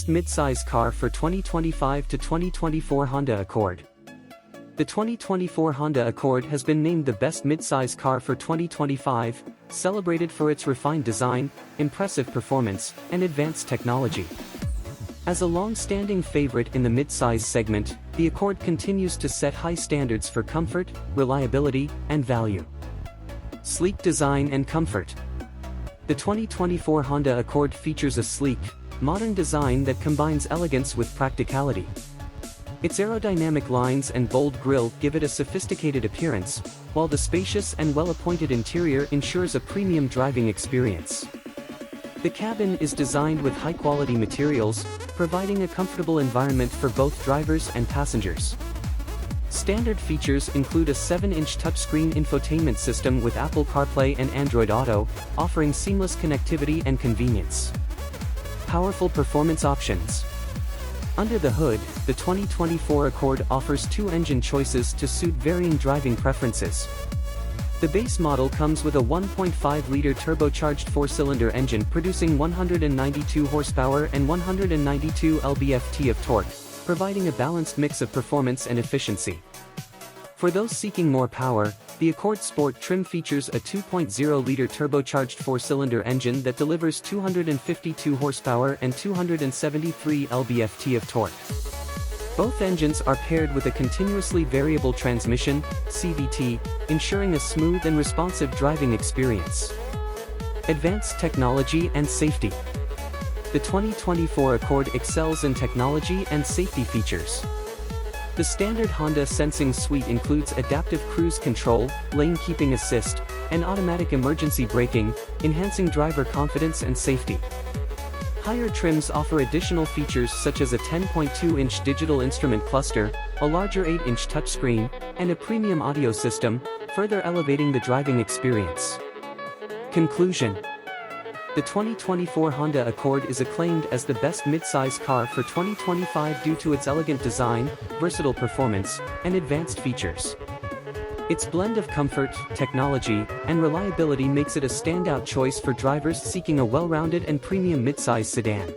best midsize car for 2025 to 2024 Honda Accord. The 2024 Honda Accord has been named the best midsize car for 2025, celebrated for its refined design, impressive performance, and advanced technology. As a long-standing favorite in the midsize segment, the Accord continues to set high standards for comfort, reliability, and value. Sleek design and comfort. The 2024 Honda Accord features a sleek, modern design that combines elegance with practicality. Its aerodynamic lines and bold grille give it a sophisticated appearance, while the spacious and well-appointed interior ensures a premium driving experience. The cabin is designed with high-quality materials, providing a comfortable environment for both drivers and passengers. Standard features include a 7-inch touchscreen infotainment system with Apple CarPlay and Android Auto, offering seamless connectivity and convenience. Powerful performance options. Under the hood, the 2024 Accord offers two engine choices to suit varying driving preferences. The base model comes with a 1.5-liter turbocharged 4-cylinder engine producing 192 horsepower and 192 lb-ft of torque, providing a balanced mix of performance and efficiency. For those seeking more power, the Accord Sport trim features a 2.0-liter turbocharged 4-cylinder engine that delivers 252 horsepower and 273 lb-ft of torque. Both engines are paired with a continuously variable transmission, CVT, ensuring a smooth and responsive driving experience. Advanced technology and safety. The 2024 Accord excels in technology and safety features. The standard Honda Sensing Suite includes adaptive cruise control, lane keeping assist, and automatic emergency braking, enhancing driver confidence and safety. Higher trims offer additional features such as a 10.2-inch digital instrument cluster, a larger 8-inch touchscreen, and a premium audio system, further elevating the driving experience. Conclusion. The 2024 Honda Accord is acclaimed as the best midsize car for 2025 due to its elegant design, versatile performance, and advanced features. Its blend of comfort, technology, and reliability makes it a standout choice for drivers seeking a well-rounded and premium midsize sedan.